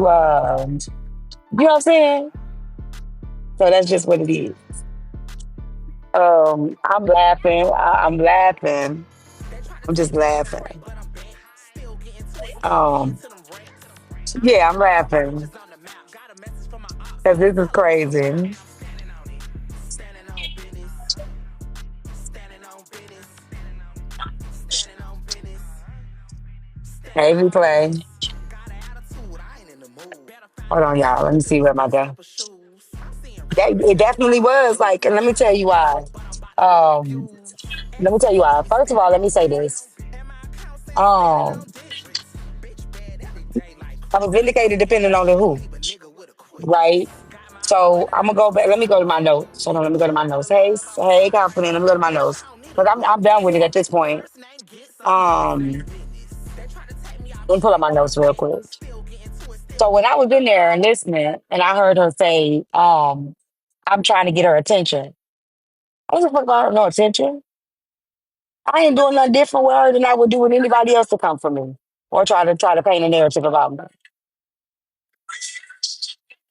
You know what I'm saying? So that's just what it is. I'm laughing. I'm laughing. I'm just laughing. Um, yeah, I'm laughing because this is crazy. Hey, we play. Hold on, y'all. Let me see where my go. That it definitely was like, and let me tell you why. Um, Let me tell you why. First of all, let me say this. Um, I was vindicated depending on the who, right? So I'm gonna go back. Let me go to my notes. Hold on, let me go to my notes. Hey, confident. Let me go to my notes because I'm done with it at this point. Um, let me pull up my notes real quick. So when I was in there and listening, and I heard her say, "I'm trying to get her attention." I was like, "I don't no attention. I ain't doing nothing different with her than I would do with anybody else to come for me or try to paint a narrative about me."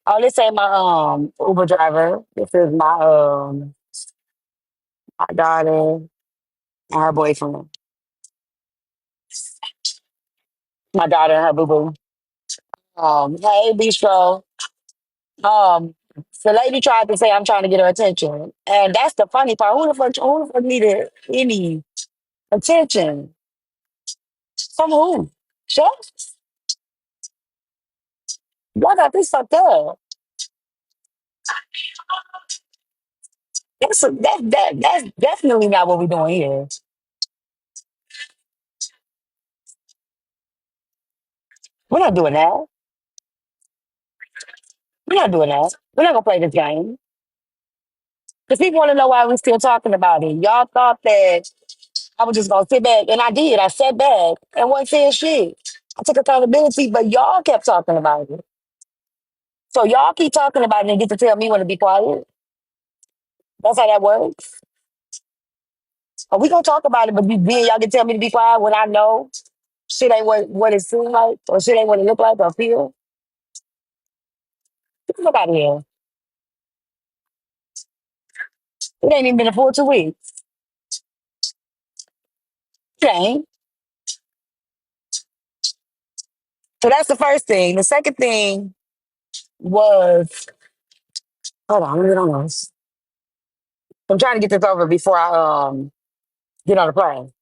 Oh, this ain't my Uber driver. This is my daughter and her boyfriend. My daughter and her boo boo. Hey Bistro. The lady tried to say I'm trying to get her attention. And that's the funny part. Who the fuck needed any attention? From who? Chef? Y'all got this fucked up. That's definitely not what we're doing here. We're not doing that. We're not doing that. We're not gonna play this game. Because people want to know why we're still talking about it. Y'all thought that I was just gonna sit back, and I did. I sat back and wasn't saying shit. I took accountability, but y'all kept talking about it. So y'all keep talking about it and get to tell me when to be quiet. That's how that works. Are we gonna talk about it, but then y'all can tell me to be quiet when I know shit ain't what it seems like, or shit ain't what it look like or feel? Get the fuck out of here. It ain't even been a full 2 weeks. It ain't. So that's the first thing. The second thing was, hold on, let me get on this. I'm trying to get this over before I get on the plane.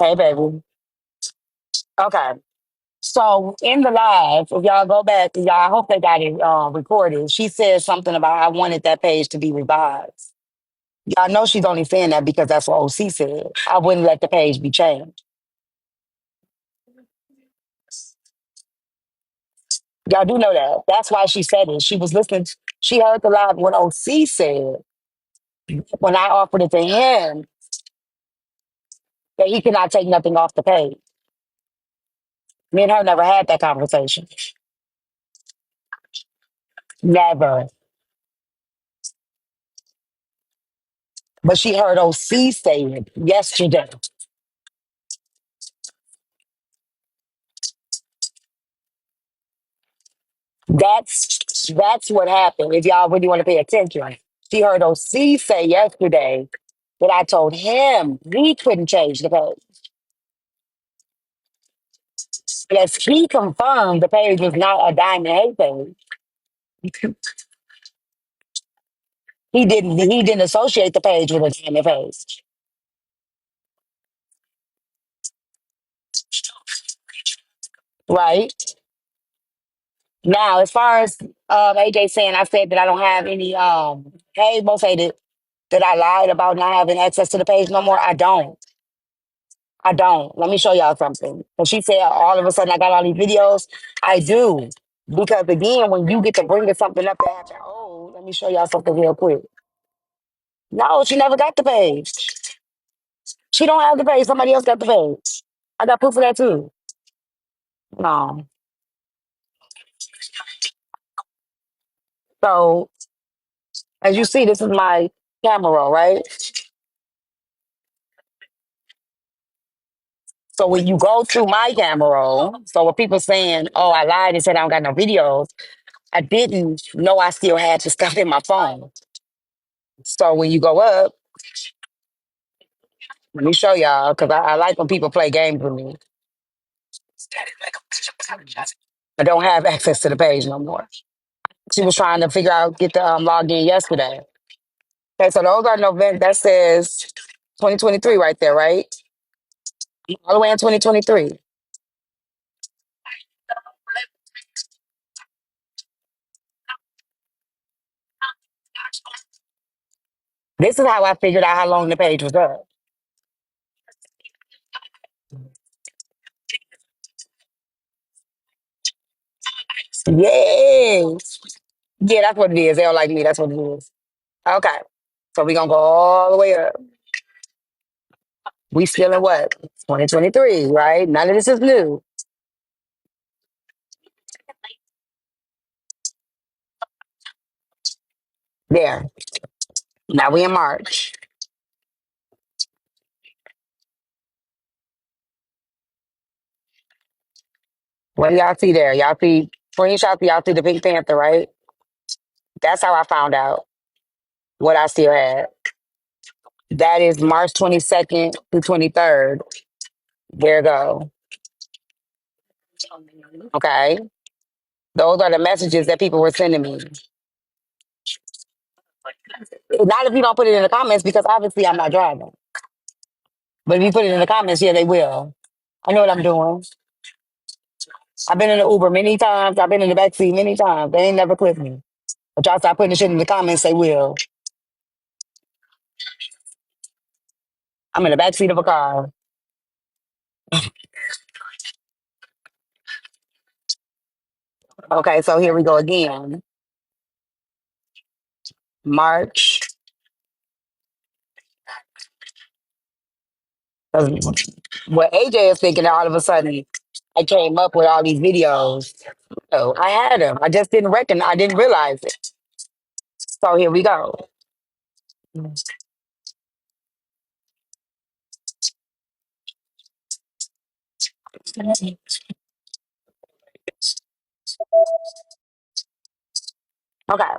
Hey, baby. Okay. So in the live, if y'all go back, y'all, I hope they got it recorded. She said something about I wanted that page to be revised. Y'all know she's only saying that because that's what OC said. I wouldn't let the page be changed. Y'all do know that. That's why she said it. She was listening. She heard the live when OC said when I offered it to him that he cannot take nothing off the page. Me and her never had that conversation. Never. But she heard OC say it yesterday. That's what happened. If y'all really want to pay attention, she heard OC say yesterday that I told him he couldn't change the page. Yes, he confirmed the page was not a diamond A page. He didn't associate the page with a diamond page. Right? Now, as far as AJ saying I said that I don't have any hey most hated that I lied about not having access to the page no more. I don't. I don't. Let me show y'all something. And she said all of a sudden I got all these videos. I do. Because again, when you get to bringing something up that happened, oh, let me show y'all something real quick. No, she never got the page. She don't have the page. Somebody else got the page. I got proof of that too. No. So as you see, this is my camera roll, right? So when you go through my camera roll, so when people saying, "Oh, I lied and said I don't got no videos," I didn't know I still had the stuff in my phone. So when you go up, let me show y'all because I like when people play games with me. I don't have access to the page no more. She was trying to figure out get the login yesterday. Okay, so those are November. That says 2023 right there, right? All the way in 2023. This is how I figured out how long the page was up. Yes. Yeah, that's what it is. They don't like me. That's what it is. Okay. So we're gonna go all the way up. We still in what? 2023, right? None of this is new. There. Now we in March. What do y'all see there? Y'all see screenshots, y'all see the Pink Panther, right? That's how I found out what I still had. That is March 22nd to 23rd. There you go. Okay. Those are the messages that people were sending me. Not if you don't put it in the comments because obviously I'm not driving. But if you put it in the comments, yeah, they will. I know what I'm doing. I've been in the Uber many times. I've been in the backseat many times. They ain't never clipped me. But y'all start putting the shit in the comments, they will. I'm in the backseat of a car. Okay, so here we go again. March. 'Cause what AJ is thinking all of a sudden, I came up with all these videos. Oh, I had them. I just didn't reckon. I didn't realize it. So here we go. Okay.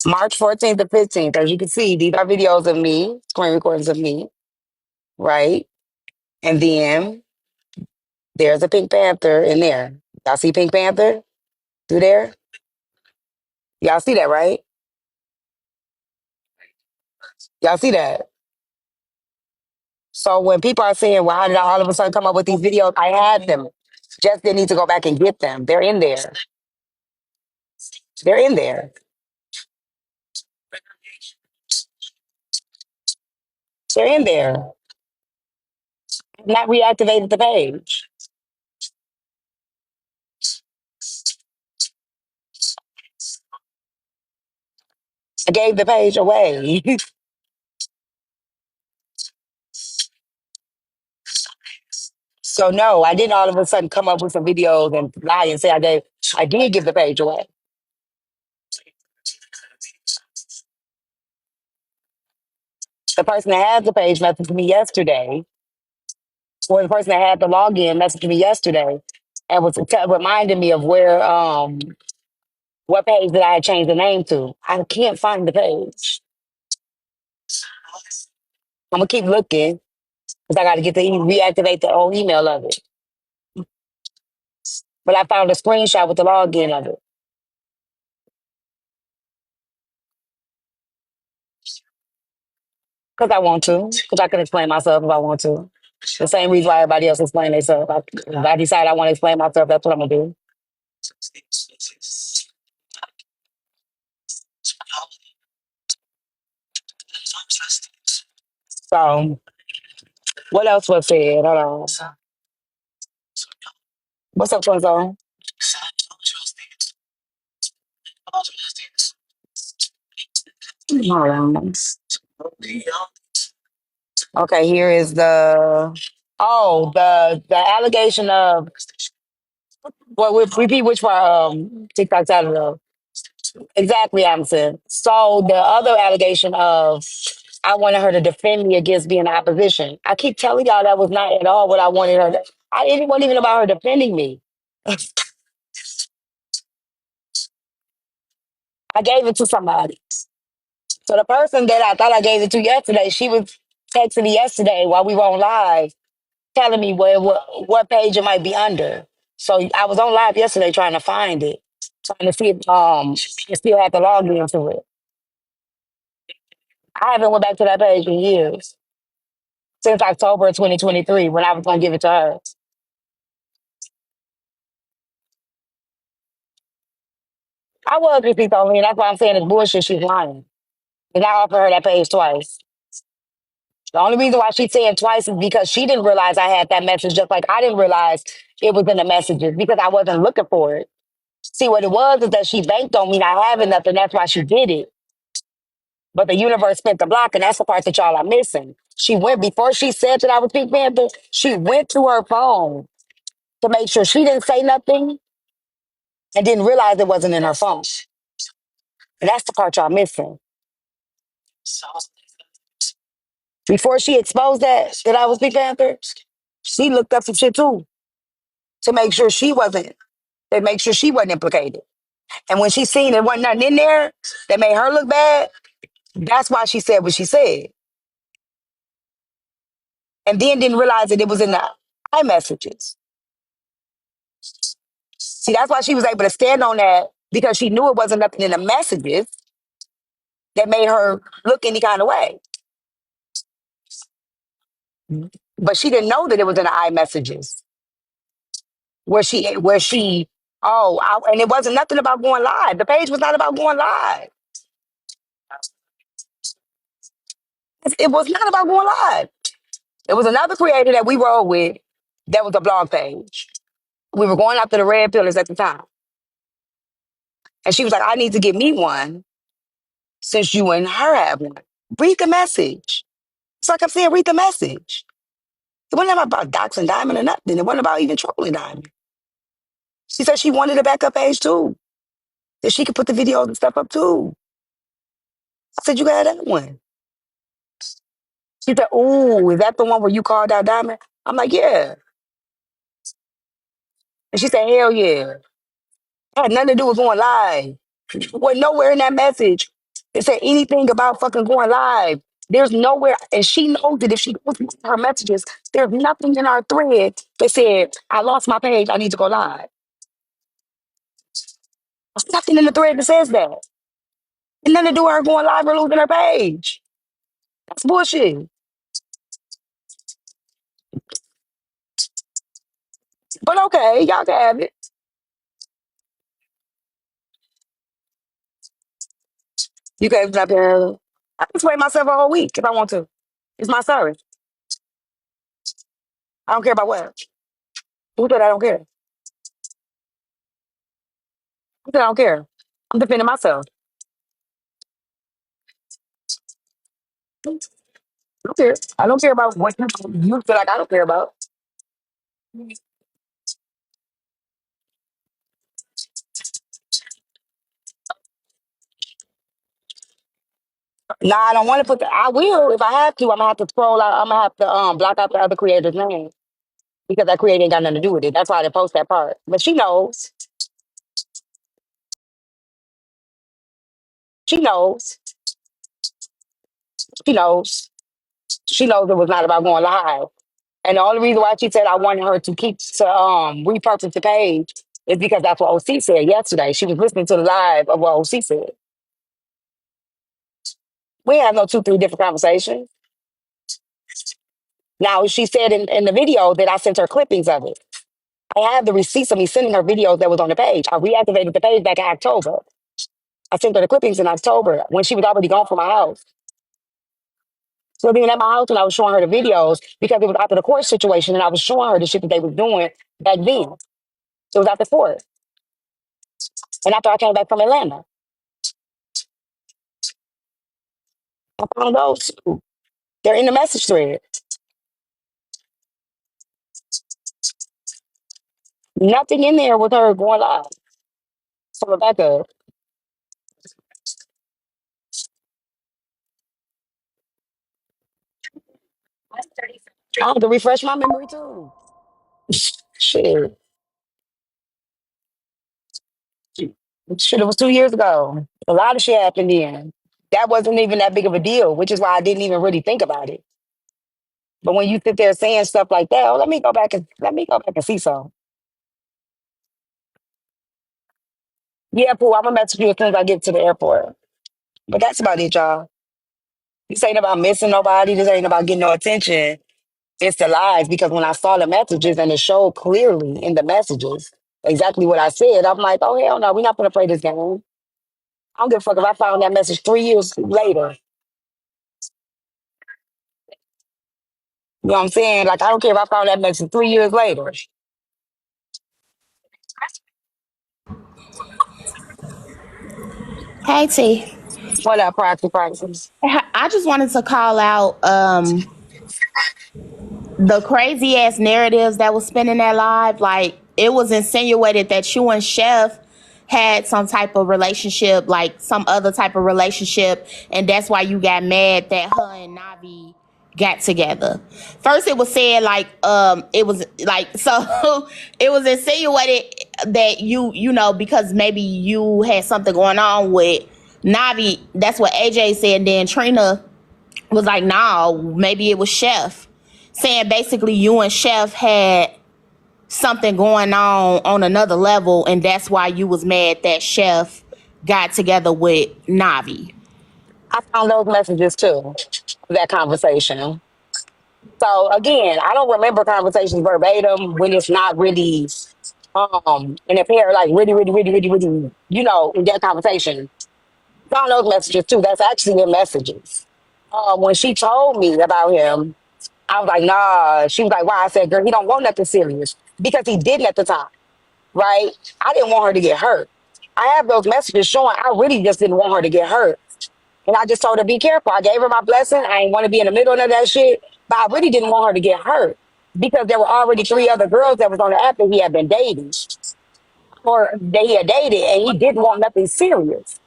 March 14th to 15th. As you can see, these are videos of me, screen recordings of me, right? And then there's a Pink Panther in there. Y'all see Pink Panther through there? Y'all see that, right? Y'all see that? So when people are saying, well, how did I all of a sudden come up with these videos? I had them. Just didn't need to go back and get them. They're in there. They're in there. They're in there. Not reactivated the page. I gave the page away. So no, I didn't all of a sudden come up with some videos and lie and say I did give the page away. The person that had the page messaged me yesterday, or the person that had the login messaged me yesterday and was reminding me of where what page that I had changed the name to. I can't find the page. I'm gonna keep looking because I got to get to reactivate the old email of it. But I found a screenshot with the login of it because I want to, because I can explain myself if I want to. The same reason why everybody else explain themselves. If I decide I want to explain myself, that's what I'm gonna do. So, what else was said? Hold on. What's up, Twinzo? Hold on. Okay, here is the allegation of well, we repeat which part TikTok's out of exactly, Amson. So the other allegation of I wanted her to defend me against being in opposition. I keep telling y'all that was not at all what I wanted her to. It wasn't even about her defending me. I gave it to somebody. So the person that I thought I gave it to yesterday, she was texting me yesterday while we were on live, telling me what page it might be under. So I was on live yesterday trying to find it, trying to see if I still have to log into it. I haven't went back to that page in years, since October of 2023 when I was gonna give it to her. I was receipts only, and that's why I'm saying it's bullshit. She's lying. And I offered her that page twice. The only reason why she's saying twice is because she didn't realize I had that message, just like I didn't realize it was in the messages because I wasn't looking for it. See, what it was is that she banked on me not having nothing. That's why she did it. But the universe spent the block, and that's the part that y'all are missing. She went before she said that I was Pink Panther. She went to her phone to make sure she didn't say nothing and didn't realize it wasn't in her phone. And that's the part y'all missing. Before she exposed that I was Pink Panther, she looked up some shit too to make sure she wasn't to make sure she wasn't implicated. And when she seen there wasn't nothing in there that made her look bad, that's why she said what she said. And then didn't realize that it was in the iMessages. See, that's why she was able to stand on that because she knew it wasn't nothing in the messages that made her look any kind of way. But she didn't know that it was in the iMessages where she and it wasn't nothing about going live. The page was not about going live. It was not about going live. It was another creator that we rolled with that was a blog page. We were going after the red pillars at the time. And she was like, I need to get me one since you and her have one. Read the message. It's like I'm saying, read the message. It wasn't about doxing Diamond or nothing. It wasn't about even trolling Diamond. She said she wanted a backup page too, that she could put the videos and stuff up too. I said, you got that one. She said, ooh, is that the one where you called out Diamond? I'm like, yeah. And she said, hell yeah. It had nothing to do with going live. Well, nowhere in that message it said anything about fucking going live. There's nowhere, and she knows that if she goes through her messages, there's nothing in our thread that said, I lost my page, I need to go live. There's nothing in the thread that says that. And nothing to do with her going live or losing her page. That's bullshit. But okay, y'all can have it. You guys up here. I can sway myself a whole week if I want to. It's my service. I don't care about what. Who said I don't care? Who said I don't care? I'm defending myself. I don't care. I don't care about what you feel like I don't care about. Nah, I don't want to put the. I will if I have to. I'm gonna have to scroll out. I'm gonna have to block out the other creator's name because that creator ain't got nothing to do with it. That's why I didn't post that part. But she knows. She knows. She knows. She knows it was not about going live. And the only reason why she said I wanted her to keep to repurpose the page is because that's what OC said yesterday. She was listening to the live of what OC said. We have no two, three different conversations. Now she said in the video that I sent her clippings of it. I have the receipts of me sending her videos that was on the page. I reactivated the page back in October. I sent her the clippings in October when she was already gone from my house. So being at my house and I was showing her the videos because it was after the court situation and I was showing her the shit that they was doing back then. So it was after court. And after I came back from Atlanta, I found those too. They're in the message thread. Nothing in there with her going live. So Rebecca, I have to refresh my memory too. Shit. Shit, it was 2 years ago. A lot of shit happened then. That wasn't even that big of a deal, which is why I didn't even really think about it. But when you sit there saying stuff like that, oh, let me go back and see some. Yeah, Pooh, I'm gonna message you as soon as I get to the airport. But that's about it, y'all. This ain't about missing nobody. This ain't about getting no attention. It's the lies because when I saw the messages and it showed clearly in the messages exactly what I said, I'm like, oh hell no, we're not gonna play this game. I don't give a fuck if I found that message 3 years later. You know what I'm saying? Like I don't care if I found that message 3 years later. Hey T, What up, practice? I just wanted to call out the crazy ass narratives that was spinning that live. Like it was insinuated that you and Chef had some type of relationship, like some other type of relationship, and that's why you got mad that her and Navi got together. First it was said like it was like so it was insinuated that you know because maybe you had something going on with Navi. That's what AJ said. And then Trina was like, nah, maybe it was Chef. Saying basically you and Chef had something going on another level, and that's why you was mad that Chef got together with Navi. I found those messages too, that conversation. So again, I don't remember conversations verbatim when it's not really and if they're like really, in that conversation. Found those messages too. That's actually in messages. When she told me about him, I was like, nah. She was like, why? I said, girl, he don't want nothing serious. Because he didn't at the time, right? I didn't want her to get hurt. I have those messages showing I really just didn't want her to get hurt. And I just told her, be careful. I gave her my blessing. I ain't want to be in the middle of that shit. But I really didn't want her to get hurt because there were already three other girls that was on the app that he had been dating or that he had dated, and he didn't want nothing serious.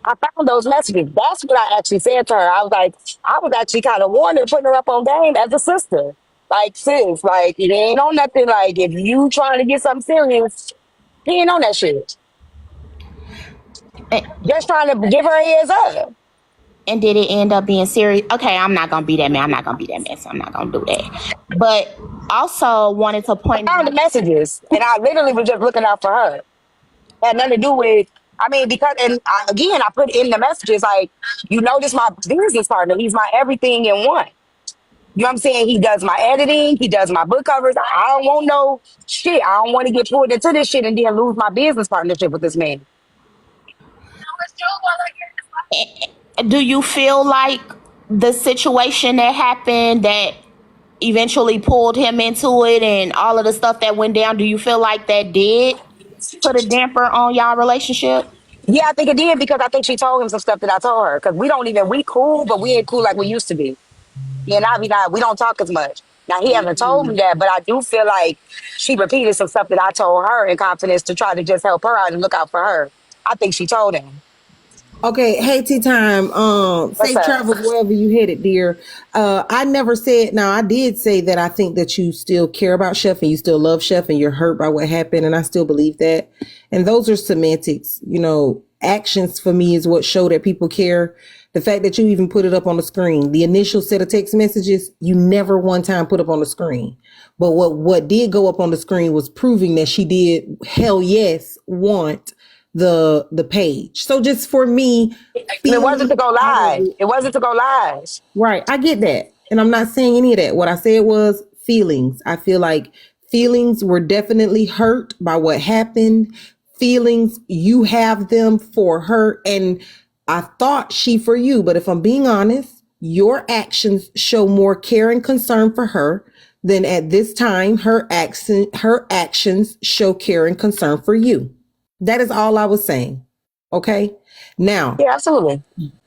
I found those messages. That's what I actually said to her. I was like, I was actually kind of warning, putting her up on game as a sister. Like, sis, like, it ain't on nothing. Like, if you trying to get something serious, he ain't on that shit. And, Just trying to give her a heads up. and did it end up being serious? Okay, I'm not gonna be that man. I'm not gonna be that man. So I'm not gonna do that. But also wanted to I point found the out. messages, and I literally was just looking out for her. Had nothing to do with, I mean, because, and again, I put in the messages, like, this my business partner. He's my everything in one. You know what I'm saying? He does my editing. He does my book covers. I don't want no shit. I don't want to get pulled into this shit and then lose my business partnership with this man. Do you feel like the situation that happened that eventually pulled him into it and all of the stuff that went down, do you feel like that did put a damper on y'all relationship? Yeah, I think it did because I think she told him some stuff that I told her. Because we cool, but we ain't cool like we used to be. Yeah, now we don't talk as much. Now he hasn't told me that, but I do feel like she repeated some stuff that I told her in confidence to try to just help her out and look out for her. I think she told him. Okay, hey tea time. What's Safe up? travels wherever you headed, dear. I never said. Now, I did say that I think that you still care about Chef and you still love Chef and you're hurt by what happened, and I still believe that. And those are semantics. Actions for me is what show that people care. The fact that you even put it up on the screen, the initial set of text messages, you never one time put up on the screen. But what did go up on the screen was proving that she did hell yes want the page. So just for me, And it wasn't feeling to go out of live. it, It wasn't to go live. right? I get that, and I'm not saying any of that. What I said was feelings. I feel like feelings were definitely hurt by what happened. Feelings, you have them for her, and I thought she for you. But if I'm being honest, your actions show more care and concern for her than at this time her actions show care and concern for you. That is all I was saying. Okay. Now, Yeah, absolutely.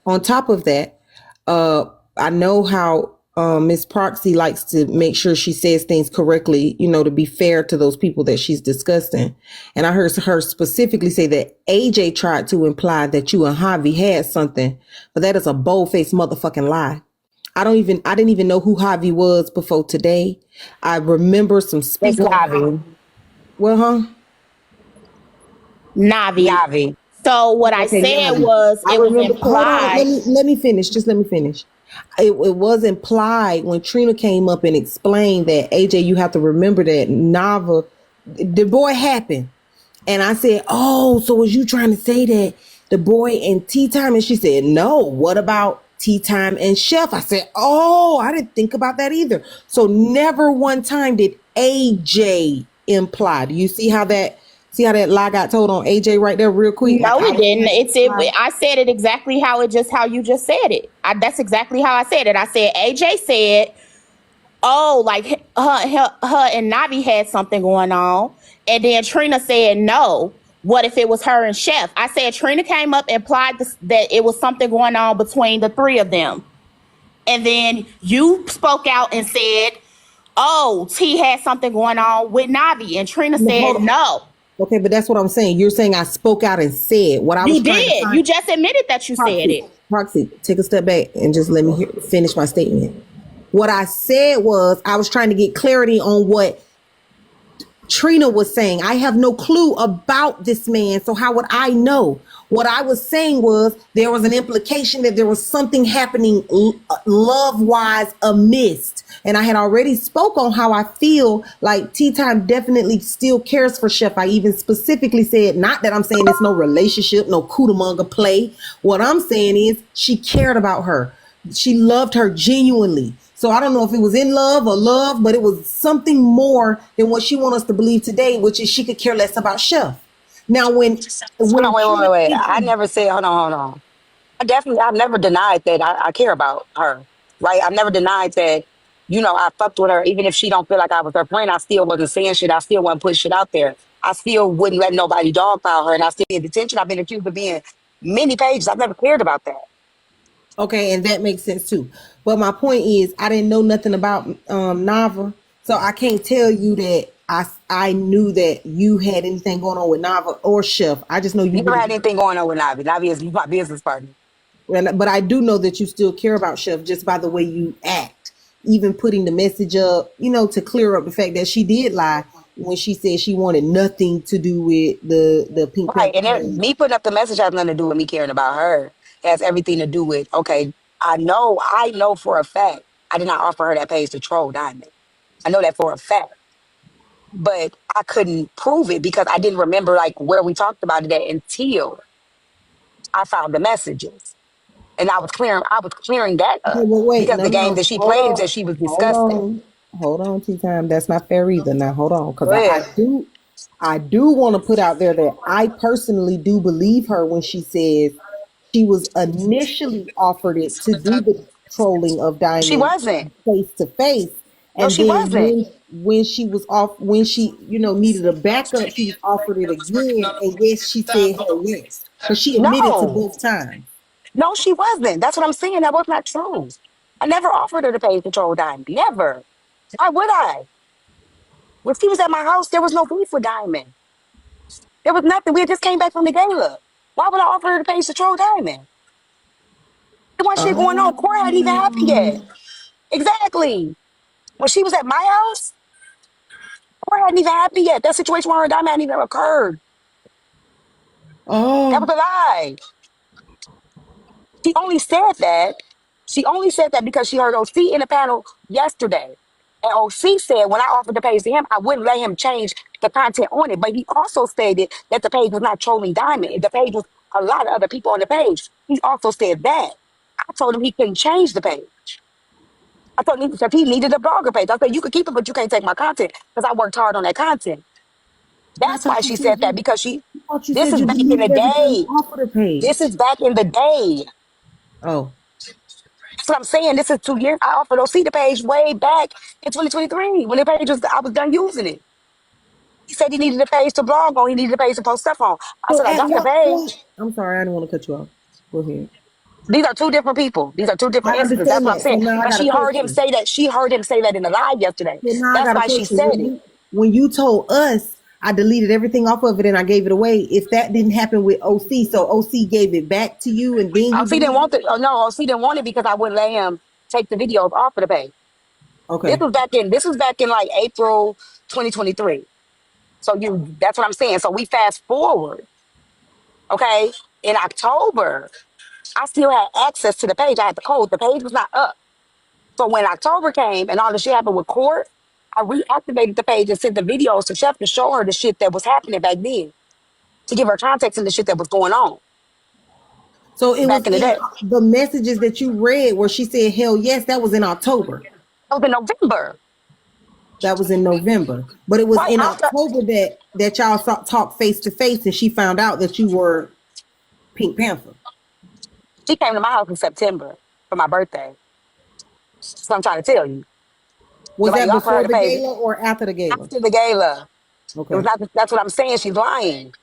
on top of that, uh, I know how Miss Proxy likes to make sure she says things correctly, to be fair to those people that she's discussing. And I heard her specifically say that AJ tried to imply that you and Javi had something, but that is a bold faced motherfucking lie. I didn't even know who Javi was before today. I remember some It's speak on how, Navi. well, huh? Navi. Navi. So what I Okay, said Navi. was I it was remember. Hold on. implied. Let me finish. Just let me finish. It was implied when Trina came up and explained that AJ, you have to remember that Nava, the boy happened, and I said, oh, so was you trying to say that the boy and Tea Time? And she said, no. What about Tea Time and Chef? I said, oh, I didn't think about that either. So never one time did AJ imply. Do you see how that? See how that lie got told on AJ right there, real quick? Like No, I it was didn't. trying to It's it. imply. I said it exactly how you just said it. That's exactly how I said it. I said AJ said, "Oh, like her and Navi had something going on," and then Trina said, "No. What if it was her and Chef?" I said Trina came up and implied that it was something going on between the three of them, and then you spoke out and said, "Oh, T had something going on with Navi," and Trina No, said, hold on. "No." Okay, but that's what I'm saying. You're saying I spoke out and said what I was You trying to did. find. You just admitted that you said Proxy, it. proxy, take a step back and just let me finish my statement. What I said was I was trying to get clarity on what Trina was saying. I have no clue about this man, so how would I know? What I was saying was there was an implication that there was something happening love wise amiss. And I had already spoke on how I feel like Tea Time definitely still cares for Chef. I even specifically said, not that I'm saying it's no relationship, no Cootamonga play. What I'm saying is she cared about her. She loved her genuinely. So I don't know if it was in love, but it was something more than what she wants us to believe today, which is she could care less about Chef. Now, Hold on, when Trina wait. came I to, never said, hold on. I've never denied that I care about her, right? I've never denied that, I fucked with her. Even if she don't feel like I was her friend, I still wasn't saying shit. I still wasn't putting shit out there. I still wouldn't let nobody dogpile her. And I still in detention. I've been accused of being many pages. I've never cared about that. okay, and that makes sense too. But my point is, I didn't know nothing about Nava, so I can't tell you that I knew that you had anything going on with Nava or Chef. I just know you Never really. had anything going on with Navi. Navi is my business partner. But I do know that you still care about Chef just by the way you act. Even putting the message up, to clear up the fact that she did lie when she said she wanted nothing to do with the Pink Right. Panther And parade. me putting up the message has nothing to do with me caring about her. It has everything to do with, okay, I know for a fact I did not offer her that page to troll Diamond. I know that for a fact. But I couldn't prove it because I didn't remember like where we talked about it at until I found the messages. And I was clearing that Okay, up well, wait, because no, the game no, that she hold played is on, that she was hold disgusting. on, hold on, Tea Time. That's not fair either. Now, hold on, because Go ahead. I do want to put out there that I personally do believe her when she says she was initially offered it to do the trolling of She Diamond wasn't. face to face, No, and she then wasn't. when she was off, when she needed a backup, she was offered it again, and yes, she said hell yes, because she admitted to No. both times. No, she wasn't. That's what I'm saying. That was not true. I never offered her to pay control Diamond. Never. Why would I? When she was at my house, there was no beef with Diamond. There was nothing. We had just came back from the gala. Why would I offer her to pay control Diamond? There wasn't shit going on. Cora hadn't even happened yet. Exactly. When she was at my house, Cora hadn't even happened yet. That situation with her and Diamond hadn't even occurred. That was Oh, a lie. She only said that. She only said that because she heard OC in the panel yesterday. And OC said when I offered the page to him, I wouldn't let him change the content on it. But he also stated that the page was not trolling Diamond. The page was a lot of other people on the page. He also said that. I told him he couldn't change the page. I told him because he needed a blogger page. I said, you could keep it, but you can't take my content because I worked hard on that content. but I That's why thought you she said said that because you this said is you back in the deleted everything day. off of the This page. is back in the day. Oh, That's what I'm saying. This is 2 years. I offered those see the page way back in 2023 when the page was I was done using it. He said he needed a page to blog on. He needed a page to post stuff on. I so said I at got the what point? page. I'm sorry, I didn't want to cut you off. Go ahead. These are two different people. These are two I different instances. That's understand what I'm that. So saying. now I But got a she heard him question. say that. She heard him say that in the live yesterday. So now I That's got a why she question. said it. When you told us I deleted everything off of it and I gave it away, if that didn't happen with OC, so OC gave it back to you and then you She didn't deleted want it? it. Oh no, she didn't want it because I wouldn't let him. take the videos off of the page. Okay. This was back in like April 2023. So that's what I'm saying. So we fast forward, okay? In October, I still had access to the page. I had the code. The page was not up. So when October came and all the shit happened with court, I reactivated the page and sent the videos to Chef to show her the shit that was happening back then, to give her context in the shit that was going on So it was back in the in day. the messages that you read where she said, hell yes, that was in October. That was in November. That was in November. But it was Right in after October that y'all talked face to face and she found out that you were Pink Panther. she came to my house in September for my birthday. So I'm trying to tell you. Was Nobody that offered her before the the page gala or after the gala? after the gala. It was Okay. not that's what I'm saying. She's lying.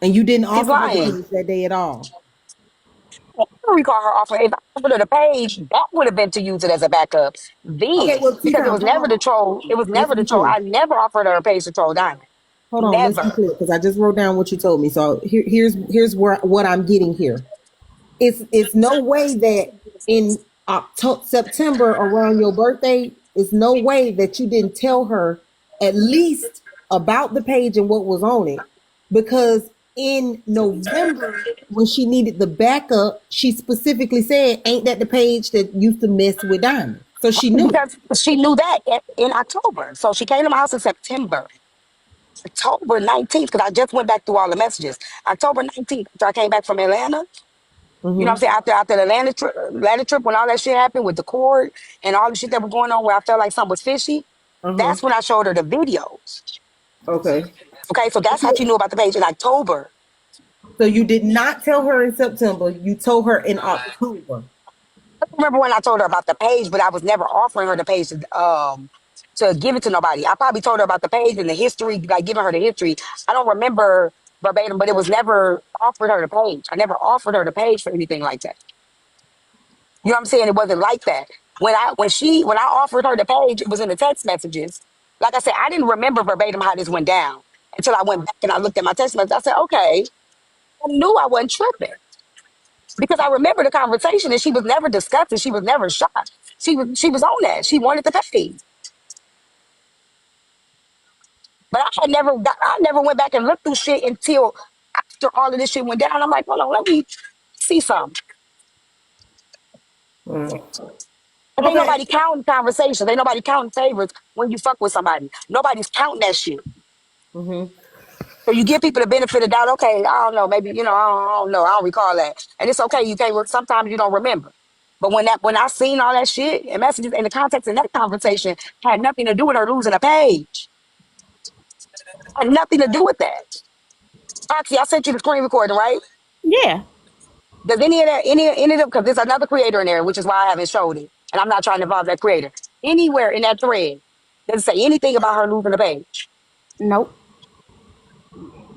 And you didn't She's offer her the lying. page that day at all. I don't recall her offering. If I offered her the page, that would have been to use it as a backup Okay, then. well, Tea Because it Times, was hold never the on. troll. It was Let's never the be troll. clear. I never offered her a page to troll Diamond. Hold on, let's be Never. clear because I just wrote down what you told me. So here's where what I'm getting here. It's no way that in October, September around your birthday, it's no way that you didn't tell her at least about the page and what was on it, because in November when she needed the backup, she specifically said, "Ain't that the page that used to mess with Diamond?" So she knew. Because she knew that in October. So she came to my house in September. October 19th, because I just went back through all the messages. October 19th, after I came back from Atlanta. You know what I'm Mm-hmm. saying? After the Atlanta trip, when all that shit happened with the court and all the shit that was going on where I felt like something was fishy, Uh-huh. that's when I showed her the videos. Okay. Okay, so that's how she So, knew about the page in October. so you did not tell her in September. You told her in October. I don't remember when I told her about the page, but I was never offering her the page to give it to nobody. I probably told her about the page and the history, like giving her the history. I don't remember verbatim, but it was never offered her the page. I never offered her the page for anything like that. You know what I'm saying? It wasn't like that. When I offered her the page, it was in the text messages. Like I said, I didn't remember verbatim how this went down until I went back and I looked at my text message. I said, okay, I knew I wasn't tripping because I remember the conversation and she was never disgusted. She was never shocked. She was on that. She wanted the page. But I never went back and looked through shit until after all of this shit went down. I'm like, hold on, let me see something. Mm. But ain't Okay. nobody counting conversations. Ain't nobody counting favors when you fuck with somebody. Nobody's counting that shit. Mm-hmm. So you give people the benefit of doubt. Okay, I don't know. Maybe I don't know. I don't recall that, and it's okay. You can't. Sometimes you don't remember. But when I seen all that shit and messages and the context in that conversation had nothing to do with her losing a page. Had nothing to do with that. Foxy, I sent you the screen recording, right? Yeah. Does any of them? Because there's another creator in there, which is why I haven't showed it, and I'm not trying to involve that creator anywhere in that thread. Doesn't say anything about her losing a page. Nope.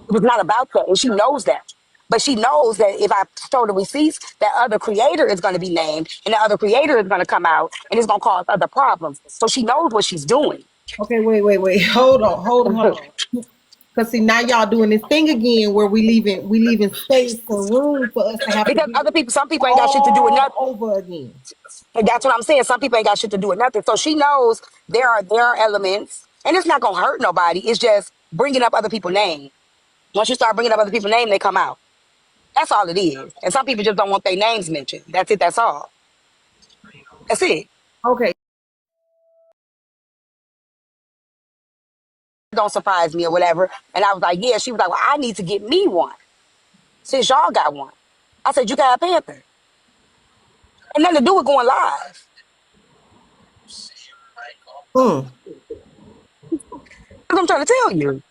It was not about that, and she knows that. But she knows that if I show the receipts, that other creator is going to be named, and the other creator is going to come out, and it's going to cause other problems. So she knows what she's doing. Okay, wait. Hold on. Cause see now y'all doing this thing again where we leaving space and room for us to have to Because do other this people, some people ain't got shit to do with all nothing. over again. And that's what I'm saying. Some people ain't got shit to do with nothing. So she knows there are elements, and it's not going to hurt nobody. It's just bringing up other people's names. Once you start bringing up other people's names, they come out. That's all it is. And some people just don't want their names mentioned. That's it. That's all. That's it. Okay. Don't surprise me or whatever. And I was like, yeah. She was like, well, I need to get me one since y'all got one. I said, you got a Panther. And nothing to do with going live. Mm. That's what I'm trying to tell you.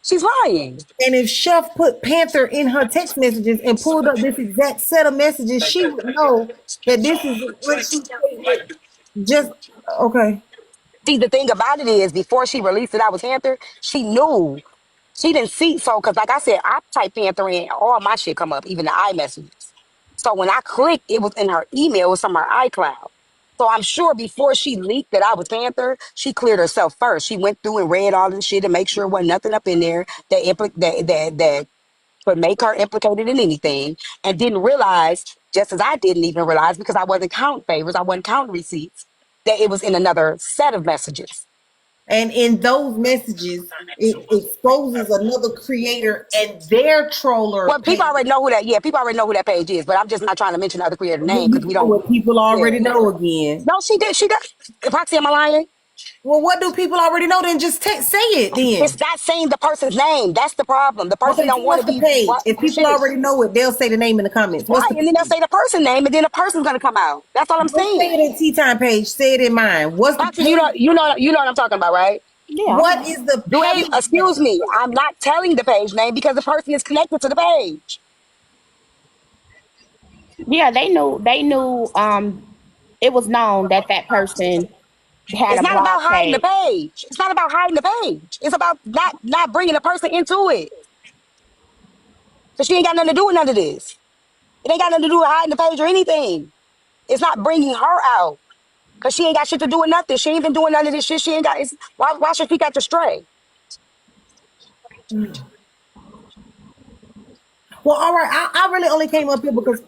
She's lying. And if Chef put Panther in her text messages and pulled up this exact set of messages, she would know that this is what she said. Just okay. See, the thing about it is, before she released it, I was Panther. She knew. She didn't see. So, because like I said, I type Panther in, all my shit come up, even the iMessages. So when I clicked, it was in her email, it was from her iCloud. So I'm sure before she leaked that I was Panther, she cleared herself first. She went through and read all this shit to make sure wasn't nothing up in there that to make her implicated in anything, and didn't realize, just as I didn't even realize because I wasn't counting favors, I wasn't counting receipts, that it was in another set of messages. And in those messages, it exposes another creator and their troller Well, people page. already know who that. Yeah, people already know who that page is. But I'm just not trying to mention the other creator name because we You know don't. what people Yeah. already know again. No, she did. She did. Epoxy, am I lying? Well, what do people already know? Then just say it It's then. not saying the person's name. That's the problem. The person Okay, so don't want what's to the be page? right. If people Shit. already know it, they'll say the name in the comments. What's Right. the And then they'll page? say the person name, and then the person's gonna come out. That's all I'm Don't say saying. it in Tea Time page. Say it in mine. What's the Epoxy, you page? know, you know what I'm talking about, right? Yeah, I What know. is the Do every page excuse name? me, I'm not telling the page name because the person is connected to the page. Yeah, they knew. They knew. It was known that that person had It's a not about blog hiding the page. page. It's not about hiding the page. It's about not bringing the person into it. So she ain't got nothing to do with none of this. It ain't got nothing to do with hiding the page or anything. It's not bringing her out because she ain't got shit to do with nothing. She ain't been doing none of this shit. She ain't got. Why should she got to stray? Well, all right. I really only came up here because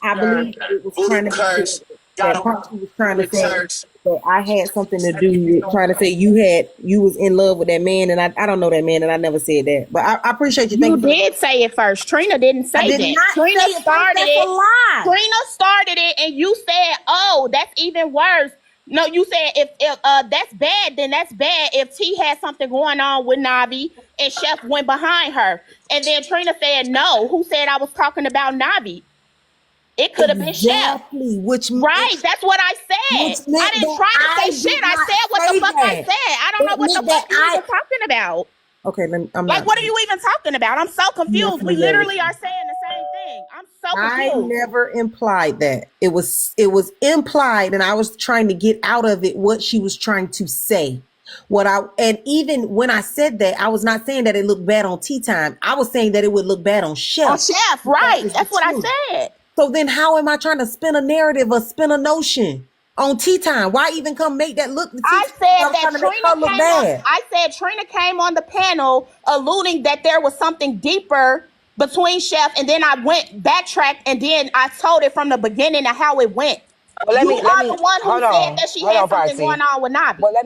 I believe it was trying to be said that Poppy was trying to say that I had something to do with trying to say you was in love with that man, and I don't know that man, and I never said that. But I appreciate you. Thank You you for the. did say it first. Trina didn't I say did that. not say Trina it first. started That's a it. lie. Trina started it, and you said, "Oh, that's even worse." No, you said if that's bad, then that's bad. If T had something going on with Navi and Chef went behind her, and then Trina said, "No, who said I was talking about Navi? It could have been Chef." Exactly, Right, that's what I said. which I meant didn't that try to say I shit. did I not said what the say fuck I that. said. I don't know It what the meant fuck that you even talking about. Okay, I'm Like, not. what are you even talking about? I'm so I'm not confused. gonna We yell with literally you. are saying the same thing. I'm so I confused. never implied that. It was implied, and I was trying to get out of it what she was trying to say. And even when I said that, I was not saying that it looked bad on Tea Time. I was saying that it would look bad on On Chef. Chef, That right. is the That's what I truth. said. So then how am I trying to spin a narrative or spin a notion on Tea Time? Why even come make that look the Tea I Time? I said was that trying to make Trina her look came on. bad. I said Trina came on the panel alluding that there was something deeper between Chef, and then I went backtracked, and then I told it from the beginning of how it went. Well, You let are me the one who said that she hold had on, something Foxy. going on with Nabi. Well, let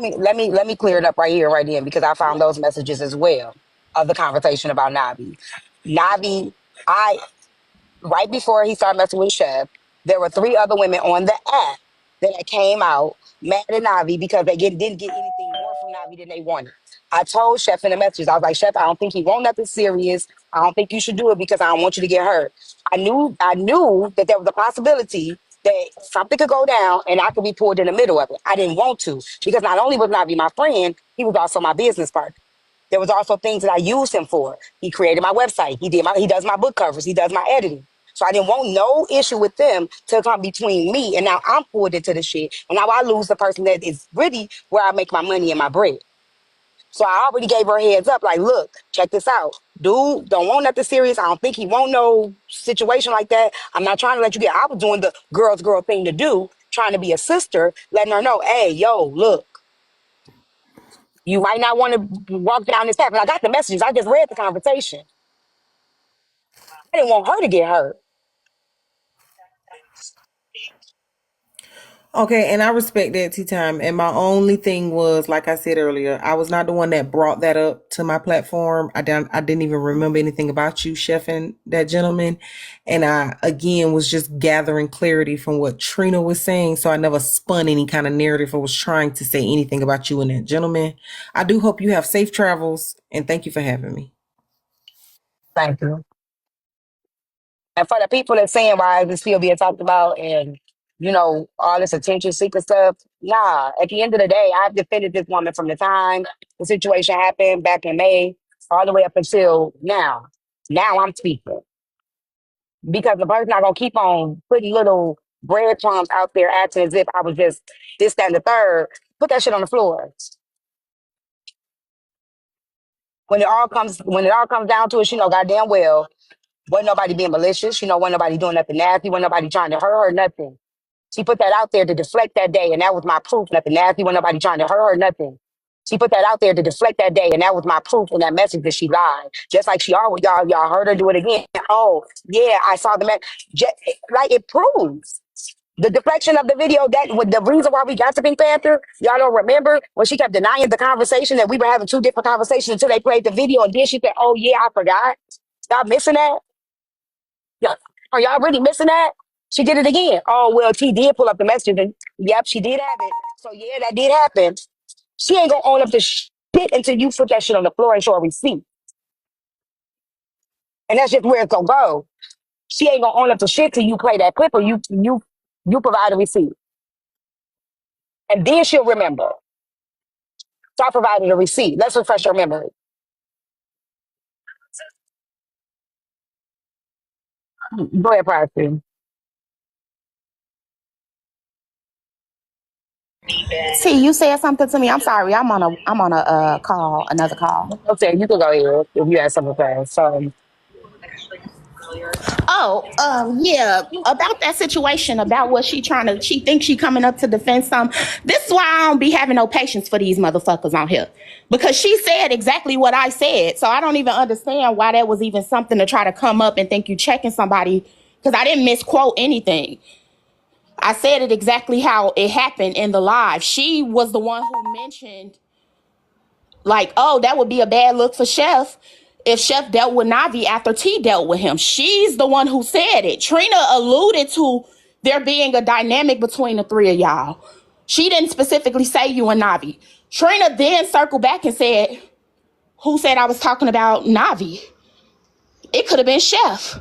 me clear it up right here, right then, because I found those messages as well of the conversation about Navi. Navi, I right before he started messing with Chef, there were three other women on the app that came out mad at Navi because didn't get anything more from Navi than they wanted. I told Chef in the messages, I was like, Chef, I don't think he want nothing serious. I don't think you should do it because I don't want you to get hurt. I knew that there was a possibility that something could go down and I could be pulled in the middle of it. I didn't want to because not only was Navi my friend, he was also my business partner. There was also things that I used him for. He created my website. He does my book covers. He does my editing. So I didn't want no issue with them to come between me. And now I'm pulled into the shit. And now I lose the person that is really where I make my money and my bread. So I already gave her a heads up, like, look, check this out. Dude, don't want nothing serious. I don't think he want no situation like that. I'm not trying to let you get. I was doing the girl thing to do, trying to be a sister, letting her know, hey, yo, look, you might not want to walk down this path. And I got the messages. I just read the conversation. I didn't want her to get hurt. Okay, and I respect that Tea Time. And my only thing was, like I said earlier, I was not the one that brought that up to my platform. I didn't even remember anything about you, Chef, and that gentleman. And I again was just gathering clarity from what Trina was saying. So I never spun any kind of narrative or was trying to say anything about you and that gentleman. I do hope you have safe travels, and thank you for having me. Thank you. And for the people that saying why is this still being talked about and, all this attention seeker stuff, nah, at the end of the day, I've defended this woman from the time the situation happened back in May all the way up until now. Now I'm speaking because the person's not going to keep on putting little breadcrumbs out there acting as if I was just this, that, and the third. Put that shit on the floor. When it all comes down to it, she know goddamn well wasn't nobody being malicious. Wasn't nobody doing nothing nasty. Wasn't nobody trying to hurt her, nothing. She put that out there to deflect that day, and that was my proof. Nothing nasty. Wasn't nobody trying to hurt her, nothing. She put that out there to deflect that day, and that was my proof in that message that she lied. Just like she always, y'all heard her do it again. Oh, yeah, I saw the message. Like it proves. The deflection of the video, that with the reason why we got to Pink Panther, y'all don't remember when she kept denying the conversation that we were having two different conversations until they played the video, and then she said, "Oh yeah, I forgot." Y'all missing that? Yeah. Are y'all really missing that? She did it again. Oh well, T did pull up the message, and yep, she did have it. So yeah, that did happen. She ain't gonna own up to shit until you put that shit on the floor and show a receipt, and that's just where it's gonna go. She ain't gonna own up to shit till you play that clip or you provide a receipt, and then she'll remember. So I provided a receipt. Let's refresh your memory. Go ahead, Privacy. See, you said something to me. I'm sorry. I'm on a call, another call. Okay, you can go ahead if you have something to say. So Oh, yeah, about that situation, about what she thinks she coming up to defend some. This is why I don't be having no patience for these motherfuckers on here. Because she said exactly what I said. So I don't even understand why that was even something to try to come up and think you checking somebody. Because I didn't misquote anything. I said it exactly how it happened in the live. She was the one who mentioned, like, oh, that would be a bad look for Chef if Chef dealt with Navi after T dealt with him. She's the one who said it. Trina alluded to there being a dynamic between the three of y'all. She didn't specifically say you and Navi. Trina then circled back and said, who said I was talking about Navi? It could have been Chef.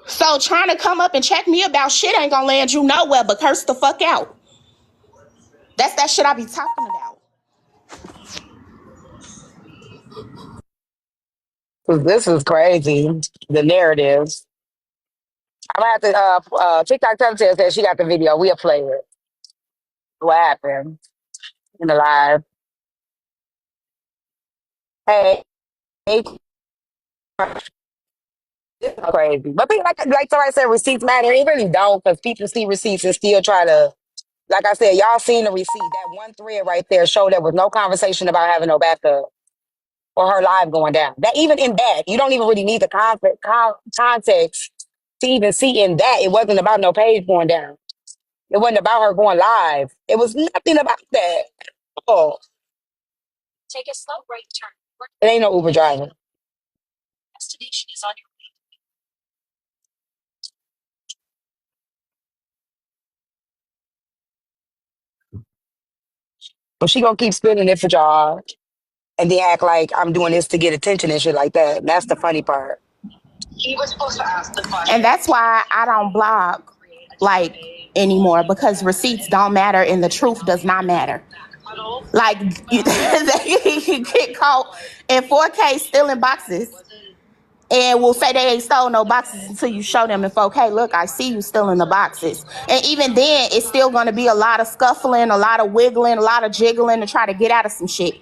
So trying to come up and check me about shit ain't gonna land you nowhere but curse the fuck out. That's that shit I be talking about. 'cause this is crazy. The narratives. I'm gonna have to TikTok tell that she got the video. We'll play it. What happened in the live? Hey, hey, this is crazy. But people, like somebody said, receipts matter. It really don't because people see receipts and still try to. Like I said, y'all seen the receipt. That one thread right there showed there was no conversation about having no backup or her live going down. That even in that, you don't even really need the context to even see in that. It wasn't about no page going down. It wasn't about her going live. It was nothing about that. Oh, it ain't no Uber driver. But she gonna keep spinning it for y'all and then act like I'm doing this to get attention and shit like that. And that's the funny part. And that's why I don't blog like anymore because receipts don't matter and the truth does not matter. Like they get caught in 4K stealing boxes and will say they ain't stole no boxes until you show them in 4K. Look, I see you stealing the boxes. And even then, it's still going to be a lot of scuffling, a lot of wiggling, a lot of jiggling to try to get out of some shit.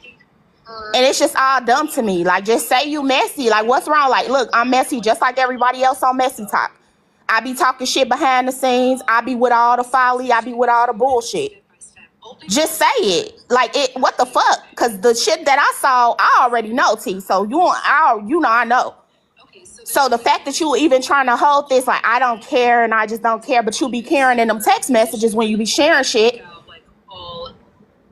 And it's just all dumb to me. Like, just say you messy. Like, what's wrong? Like, look, I'm messy just like everybody else on Messy Talk. I be talking shit behind the scenes. I be with all the folly. I be with all the bullshit. Just say it. Like, it. What the fuck? Because the shit that I saw, I already know, T. So, I know. So, the fact that you even trying to hold this, like, I don't care and I just don't care, but you be caring in them text messages when you be sharing shit.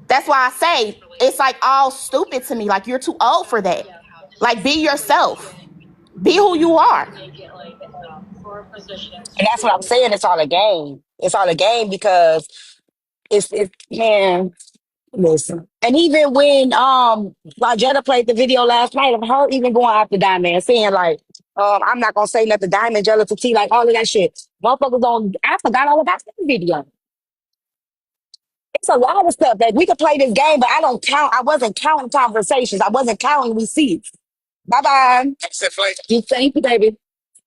That's why I say it's like all stupid to me. Like you're too old for that. Like be yourself. Be who you are. And that's what I'm saying. It's all a game. It's all a game because it's man. Listen, and even when Lajetta played the video last night of her even going after Diamond and saying like, I'm not gonna say nothing Diamond jealous of T, like all of that shit. Motherfuckers don't. I forgot all about that video. It's a lot of stuff that we could play this game, but I don't count. I wasn't counting conversations. I wasn't counting receipts. Bye bye. Thank you, baby.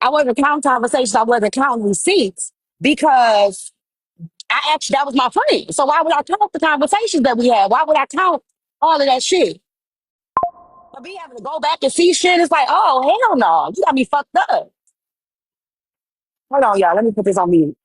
I wasn't counting conversations. I wasn't counting receipts because I actually that was my friend. So why would I count the conversations that we had? Why would I count all of that shit? But be having to go back and see shit, it's like, oh hell no, you got me fucked up. Hold on, y'all. Let me put this on mute.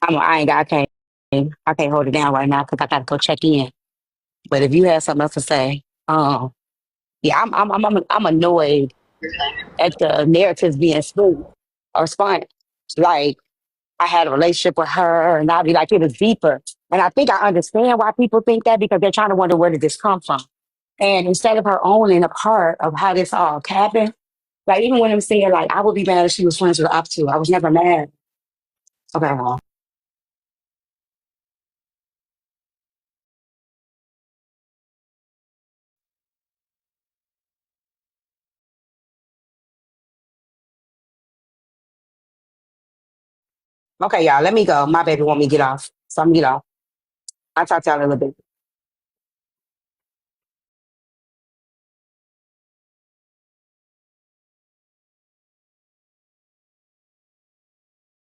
I ain't got, I can't hold it down right now because I gotta go check in. But if you have something else to say, yeah, I'm annoyed at the narratives being smooth or spun. Like I had a relationship with her, and I'll be like, it was deeper. And I think I understand why people think that because they're trying to wonder where did this come from. And instead of her owning a part of how this all happened, like even when I'm saying like I would be mad if she was friends with up to, I was never mad. Okay, well, okay, y'all, let me go. My baby want me to get off, so I'm gonna get off. I'll talk to y'all in a little bit.